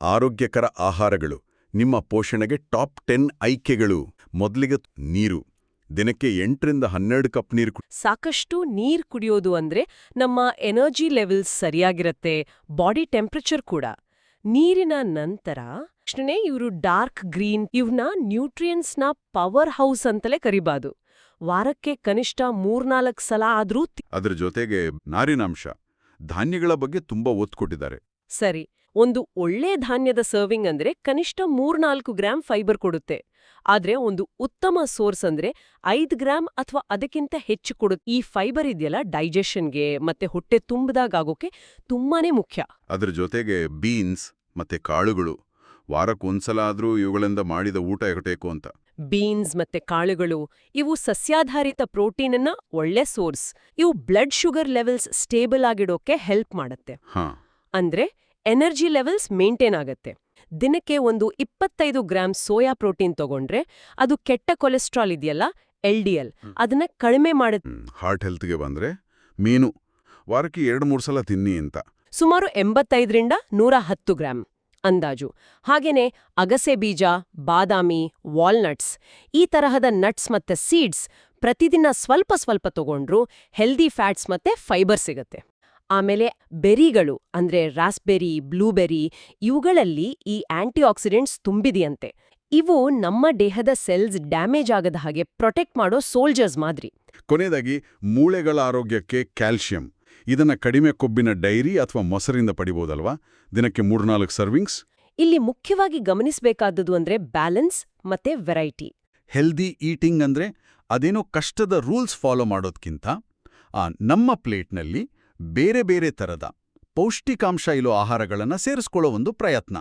ಆರೋಗ್ಯಕರ ಆಹಾರಗಳು ನಿಮ್ಮ ಪೋಷಣೆಗೆ ಟಾಪ್ 10 ಆಯ್ಕೆಗಳು. ಮೊದಲಿಗೆ ನೀರು. ದಿನಕ್ಕೆ 8ರಿಂದ 12 ಕಪ್ ನೀರು ಸಾಕಷ್ಟು ನೀರ್ ಕುಡಿಯೋದು ಅಂದ್ರೆ ನಮ್ಮ ಎನರ್ಜಿ ಲೆವೆಲ್ಸ್ ಸರಿಯಾಗಿರತ್ತೆ, ಬಾಡಿ ಟೆಂಪರೇಚರ್ ಕೂಡ. ನೀರಿನ ನಂತರ ಇವರು ಡಾರ್ಕ್ ಗ್ರೀನ್ ಇವನ್ನ ನ್ಯೂಟ್ರಿಯೆಂಟ್ಸ್ನ ಪವರ್ ಹೌಸ್ ಅಂತಲೇ ಕರಿಬಾದು. ವಾರಕ್ಕೆ ಕನಿಷ್ಠ 3-4 ಸಲ ಆದ್ರೂ ಅದರ ಜೊತೆಗೆ ನಾರಿನಾಂಶ, ಧಾನ್ಯಗಳ ಬಗ್ಗೆ ತುಂಬಾ ಒತ್ತು ಕೊಟ್ಟಿದ್ದಾರೆ. ಸರಿ, ಒಂದು ಒಳ್ಳೆ ಧಾನ್ಯದ ಸರ್ವಿಂಗ್ ಅಂದ್ರೆ ಕನಿಷ್ಠ 3-4 ಗ್ರಾಂ ಫೈಬರ್ ಕೊಡುತ್ತೆ. ಆದ್ರೆ ಒಂದು ಉತ್ತಮ ಸೋರ್ಸ್ ಅಂದ್ರೆ 5 ಗ್ರಾಂ ಅಥವಾ ಅದಕ್ಕಿಂತ ಹೆಚ್ಚು ಕೊಡುತ್ತೆ. ಈ ಫೈಬರ್ ಇದೆಯಲ್ಲ ಡೈಜೆಷನ್ಗೆ ಮತ್ತೆ ಹೊಟ್ಟೆ ತುಂಬದಾಗೋಕೆ ತುಂಬಾನೇ ಮುಖ್ಯ. ಅದರ ಜೊತೆಗೆ ಬೀನ್ಸ್ ಮತ್ತೆ ಕಾಳುಗಳು, ವಾರಕ್ಕೊಂದ್ಸಲ ಆದ್ರೂ ಇವುಗಳಿಂದ ಮಾಡಿದ ಊಟ ಇರಬೇಕು ಅಂತ. ಬೀನ್ಸ್ ಮತ್ತೆ ಕಾಳುಗಳು ಇವು ಸಸ್ಯಾಧಾರಿತ ಪ್ರೋಟೀನ್ನ ಒಳ್ಳೆ ಸೋರ್ಸ್. ಇವು ಬ್ಲಡ್ ಶುಗರ್ ಲೆವೆಲ್ಸ್ ಸ್ಟೇಬಲ್ ಆಗಿಡೋಕೆ ಹೆಲ್ಪ್ ಮಾಡುತ್ತೆ. ಅಂದ್ರೆ ಎನರ್ಜಿ ಲೆವೆಲ್ಸ್ ಮೇಂಟೈನ್ ಆಗತ್ತೆ. ದಿನಕ್ಕೆ ಒಂದು 25 ಗ್ರಾಂ ಸೋಯಾ ಪ್ರೋಟೀನ್ ತಗೊಂಡ್ರೆ ಅದು ಕೆಟ್ಟ ಕೊಲೆಸ್ಟ್ರಾಲ್ ಇದೆಯಲ್ಲ LDL ಅದನ್ನ ಕಡಿಮೆ ಮಾಡುತ್ತೆ. ಹಾರ್ಟ್ ಹೆಲ್ತ್ಗೆ ಬಂದ್ರೆ ಮೀನು ವಾರಕ್ಕೆ 2-3 ಸಲ ತಿನ್ನಿ ಅಂತ. ಸುಮಾರು 85ರಿಂದ 110 ಗ್ರಾಂ ಅಂದಾಜು. ಹಾಗೇನೆ ಅಗಸೆ ಬೀಜ, ಬಾದಾಮಿ, ವಾಲ್ನಟ್ಸ್ ಈ ತರಹದ ನಟ್ಸ್ ಮತ್ತೆ ಸೀಡ್ಸ್ ಪ್ರತಿದಿನ ಸ್ವಲ್ಪ ಸ್ವಲ್ಪ ತಗೊಂಡ್ರು ಹೆಲ್ದಿ ಫ್ಯಾಟ್ಸ್ ಮತ್ತೆ ಫೈಬರ್ ಸಿಗತ್ತೆ. ಆಮೇಲೆ ಬೆರಿಗಳು ಅಂದ್ರೆ ರಾಸ್ಬೆರಿ, ಬ್ಲೂಬೆರಿ ಇವುಗಳಲ್ಲಿ ಈ ಆಂಟಿ ಆಕ್ಸಿಡೆಂಟ್ಸ್ ತುಂಬಿದೆಯಂತೆ. ಇವು ನಮ್ಮ ದೇಹದ ಸೆಲ್ಸ್ ಡ್ಯಾಮೇಜ್ ಆಗದ ಹಾಗೆ ಪ್ರೊಟೆಕ್ಟ್ ಮಾಡೋ ಸೋಲ್ಜರ್ಸ್ ಮಾದ್ರಿ. ಕೊನೆಯದಾಗಿ ಮೂಳೆಗಳ ಆರೋಗ್ಯಕ್ಕೆ ಕ್ಯಾಲ್ಸಿಯಂ. ಇದನ್ನ ಕಡಿಮೆ ಕೊಬ್ಬಿನ ಡೈರಿ ಅಥವಾ ಮೊಸರಿಂದ ಪಡಿಬೋದಲ್ವಾ? ದಿನಕ್ಕೆ 3-4 ಸರ್ವಿಂಗ್ಸ್. ಇಲ್ಲಿ ಮುಖ್ಯವಾಗಿ ಗಮನಿಸಬೇಕಾದದ್ದು ಅಂದ್ರೆ ಬ್ಯಾಲೆನ್ಸ್ ಮತ್ತೆ ವೆರೈಟಿ. ಹೆಲ್ದಿ ಈಟಿಂಗ್ ಅಂದ್ರೆ ಅದೇನೋ ಕಷ್ಟದ ರೂಲ್ಸ್ ಫಾಲೋ ಮಾಡೋದ್ಕಿಂತ ನಮ್ಮ ಪ್ಲೇಟ್ನಲ್ಲಿ ಬೇರೆ ಬೇರೆ ತರದ ಪೌಷ್ಟಿಕಾಂಶ ಇರೋ ಆಹಾರಗಳನ್ನು ಸೇರಿಸ್ಕೊಳ್ಳೋ ಒಂದು ಪ್ರಯತ್ನ.